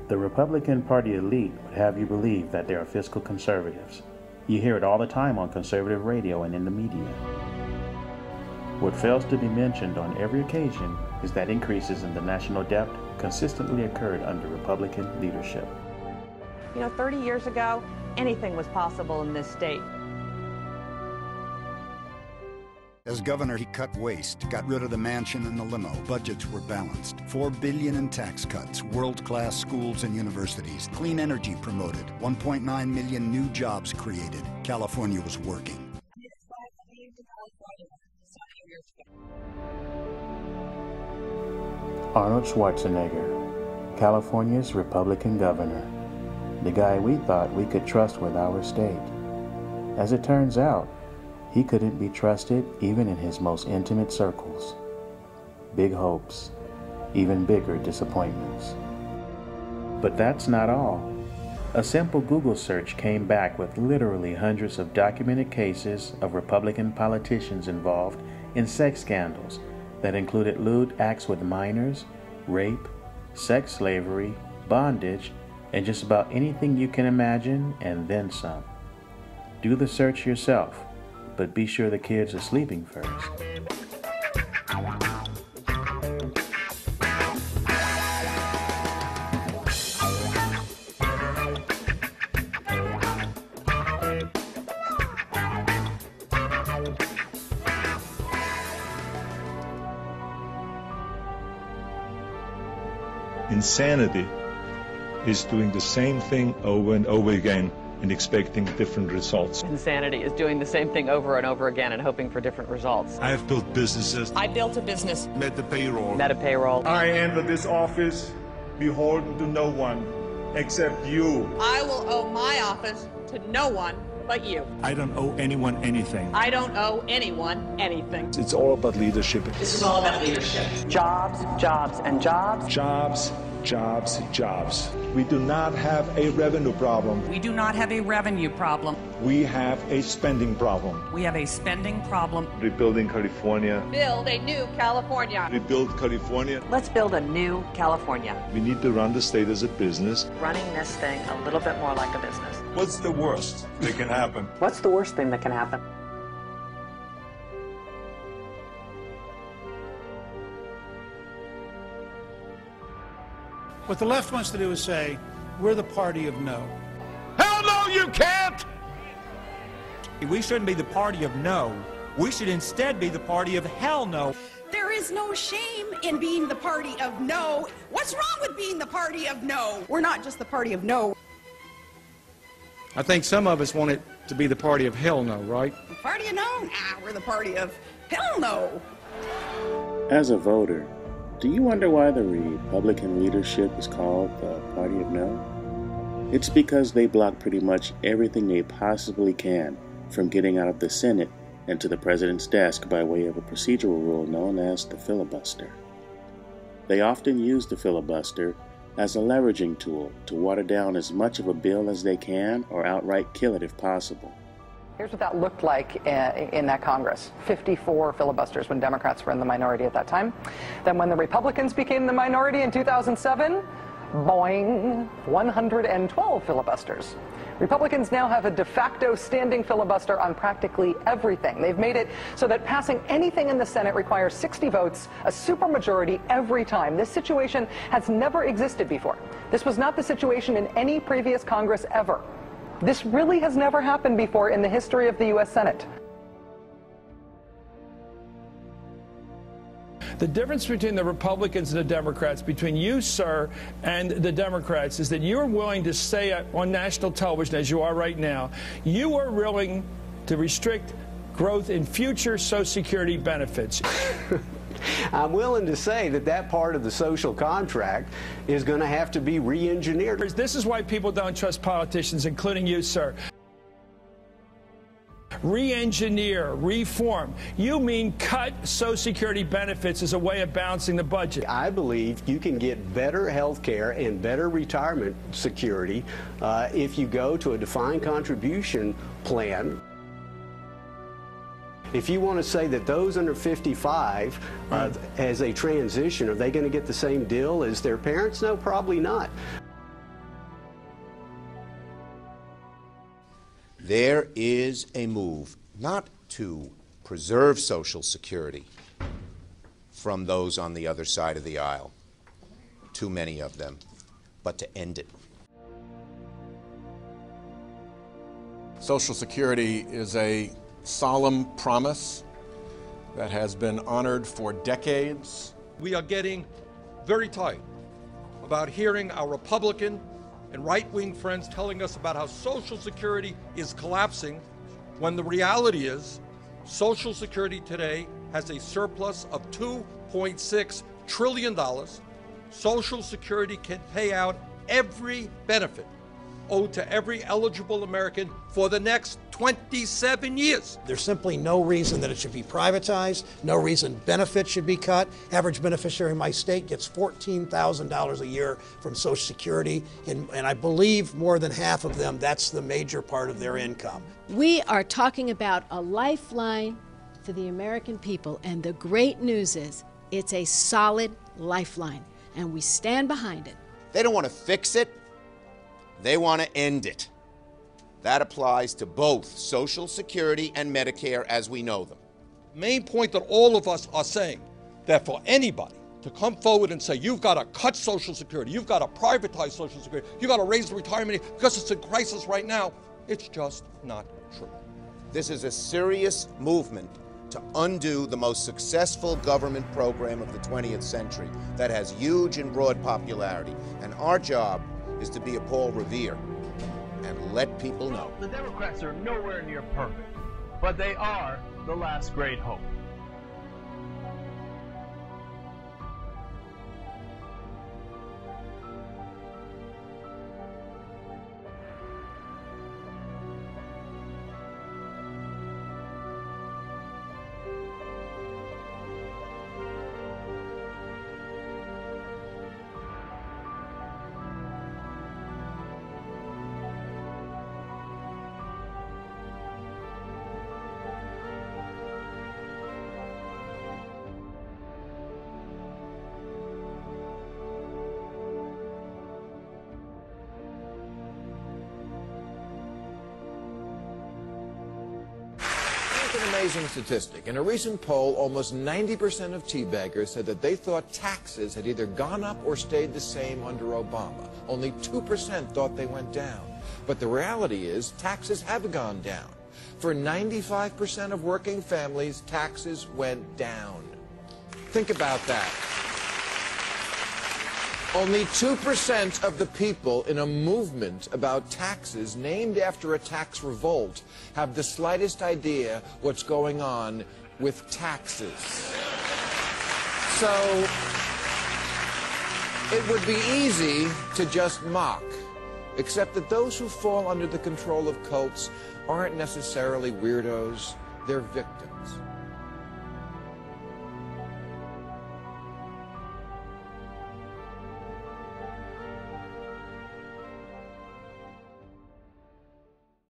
The Republican Party elite would have you believe that they are fiscal conservatives. You hear it all the time on conservative radio and in the media. What fails to be mentioned on every occasion is that increases in the national debt consistently occurred under Republican leadership. 30 years ago, anything was possible in this state. As governor, he cut waste, got rid of the mansion and the limo. Budgets were balanced. $4 billion in tax cuts, world-class schools and universities, clean energy promoted, 1.9 million new jobs created. California was working. Arnold Schwarzenegger, California's Republican governor, the guy we thought we could trust with our state. As it turns out, he couldn't be trusted even in his most intimate circles. Big hopes, even bigger disappointments. But that's not all. A simple Google search came back with literally hundreds of documented cases of Republican politicians involved in sex scandals that included lewd acts with minors, rape, sex slavery, bondage, and just about anything you can imagine and then some. Do the search yourself, but be sure the kids are sleeping first. Insanity is doing the same thing over and over again and expecting different results. Insanity is doing the same thing over and over again and hoping for different results. I have built businesses. I built a business. Met the payroll. Met a payroll. I enter this office beholden to no one except you. I will owe my office to no one but you. I don't owe anyone anything. I don't owe anyone anything. It's all about leadership. This is all about leadership. Jobs, jobs, and jobs. Jobs, jobs, jobs. We do not have a revenue problem. We do not have a revenue problem. We have a spending problem. We have a spending problem. Rebuilding California. Build a new California. Rebuild California. Let's build a new California. We need to run the state as a business. Running this thing a little bit more like a business. What's the worst that can happen? What's the worst thing that can happen? What the left wants to do is say, we're the party of no. Hell no, you can't! We shouldn't be the party of no. We should instead be the party of hell no. There is no shame in being the party of no. What's wrong with being the party of no? We're not just the party of no. I think some of us want it to be the party of hell no, right? The party of no? Nah, we're the party of hell no. As a voter, do you wonder why the Republican leadership is called the Party of No? It's because they block pretty much everything they possibly can from getting out of the Senate and to the president's desk by way of a procedural rule known as the filibuster. They often use the filibuster as a leveraging tool to water down as much of a bill as they can or outright kill it if possible. Here's what that looked like in that Congress. 54 filibusters when Democrats were in the minority at that time. Then when the Republicans became the minority in 2007, boing, 112 filibusters. Republicans now have a de facto standing filibuster on practically everything. They've made it so that passing anything in the Senate requires 60 votes, a supermajority every time. This situation has never existed before. This was not the situation in any previous Congress ever. This really has never happened before in the history of the U.S. Senate. The difference between the Republicans and the Democrats, between you, sir, and the Democrats, is that you're willing to say on national television, as you are right now, you are willing to restrict growth in future Social Security benefits. I'm willing to say that that part of the social contract is going to have to be re-engineered. This is why people don't trust politicians, including you, sir. Re-engineer, reform. You mean cut Social Security benefits as a way of balancing the budget. I believe you can get better health care and better retirement security if you go to a defined contribution plan. If you want to say that those under 55, as a transition, are they going to get the same deal as their parents? No, probably not. There is a move not to preserve Social Security from those on the other side of the aisle, too many of them, but to end it. Social Security is a solemn promise that has been honored for decades. We are getting very tired about hearing our Republican and right-wing friends telling us about how Social Security is collapsing, when the reality is Social Security today has a surplus of $2.6 trillion. Social Security can pay out every benefit owed to every eligible American for the next 27 years. There's simply no reason that it should be privatized, no reason benefits should be cut. Average beneficiary in my state gets $14,000 a year from Social Security, and I believe more than half of them, that's the major part of their income. We are talking about a lifeline to the American people, and the great news is it's a solid lifeline, and we stand behind it. They don't want to fix it. They want to end it. That applies to both Social Security and Medicare as we know them. Main point that all of us are saying, that for anybody to come forward and say, you've got to cut Social Security, you've got to privatize Social Security, you've got to raise the retirement age because it's in crisis right now, it's just not true. This is a serious movement to undo the most successful government program of the 20th century that has huge and broad popularity. And our job is to be a Paul Revere and let people know. The Democrats are nowhere near perfect, but they are the last great hope. An amazing statistic. In a recent poll, almost 90% of tea baggers said that they thought taxes had either gone up or stayed the same under Obama. Only 2% thought they went down. But the reality is taxes have gone down. For 95% of working families, taxes went down. Think about that. Only 2% of the people in a movement about taxes named after a tax revolt have the slightest idea what's going on with taxes. So it would be easy to just mock, except that those who fall under the control of cults aren't necessarily weirdos, they're victims.